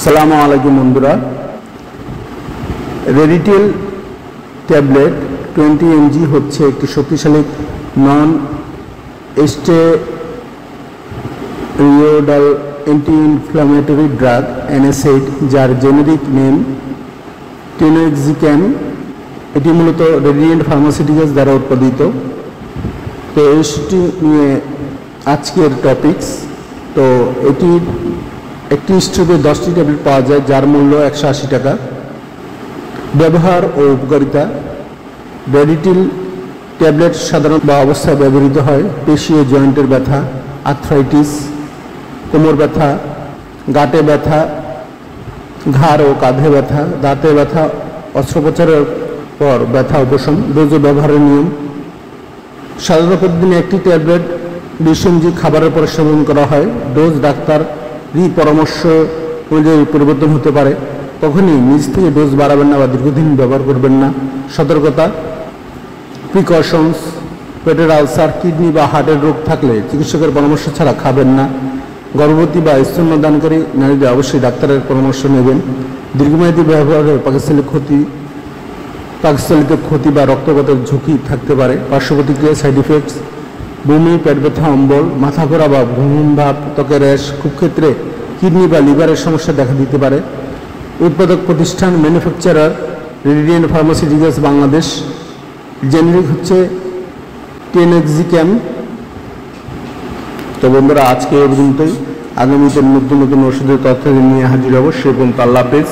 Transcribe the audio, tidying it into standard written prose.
আসসালামু আলাইকুম বন্ধুরা। রেডিটেল ট্যাবলেট 20 mg হচ্ছে একটি শক্তিশালী non steroidal anti inflammatory drug NSAID, যার জেনেরিক নেম টেনোক্সিক্যাম। এটি মূলত রেডিয়েন্ট ফার্মাসিউটিক্যালস দ্বারা উৎপাদিত। তো এটি নিয়ে আজকের টপিকস। তো এটির একটি স্ট্রিপে 10টি ট্যাবলেট পাওয়া যায়, যার মূল্য 180 টাকা। ব্যবহার ও উপকারিতা: রেডিটেল ট্যাবলেট সাধারণ অবস্থায় ব্যবহৃত হয় পেশি ও জয়েন্টের ব্যথা, আর্থ্রাইটিস, কোমর ব্যথা, গাঁটে ব্যথা, ঘাড় ও কাঁধে ব্যথা, দাঁতে ব্যথা, অস্ত্রোপচারের পর ব্যথা উপশম। ডোজ ও ব্যবহারের নিয়ম: সাধারণত প্রতিদিন একটি ট্যাবলেট 20 mg খাবারের পর সেবন করা হয়। ডোজ ডাক্তার পরামর্শ অনুযায়ী পরিবর্তন হতে পারে। কখনই নিজ থেকে ডোজ বাড়াবেন না বা দীর্ঘদিন ব্যবহার করবেন না। সতর্কতা: প্রিকশনস: পেটের আলসার, কিডনি বা হার্টের রোগ থাকলে চিকিৎসকের পরামর্শ ছাড়া খাবেন না। গর্ভবতী বা স্তন্যদানকারী নারীদের অবশ্যই ডাক্তারের পরামর্শ নেবেন। দীর্ঘমেয়াদী ব্যবহারে পাকস্থলিত ক্ষতি বা রক্তপাতের ঝুঁকি থাকতে পারে। পার্শ্ব প্রতিক্রিয়া: সাইড ইফেক্টস বমি, পেট ব্যথা, অম্বল, মাথা ঘোরা বা ঘুম ভাব, ত্বকের র্যাশ, খুব ক্ষেত্রে কিডনি বা লিভারের সমস্যা দেখা দিতে পারে। উৎপাদক প্রতিষ্ঠান manufacturer radiant pharmaceuticals Bangladesh. Generic হচ্ছে টেনোক্সিক্যাম। তো বন্ধুরা, আজকে এই পর্যন্তই। আগামীতে নতুন নতুন ওষুধের তথ্য নিয়ে হাজির হব। সে পর্যন্ত আল্লাহ হাফেজ।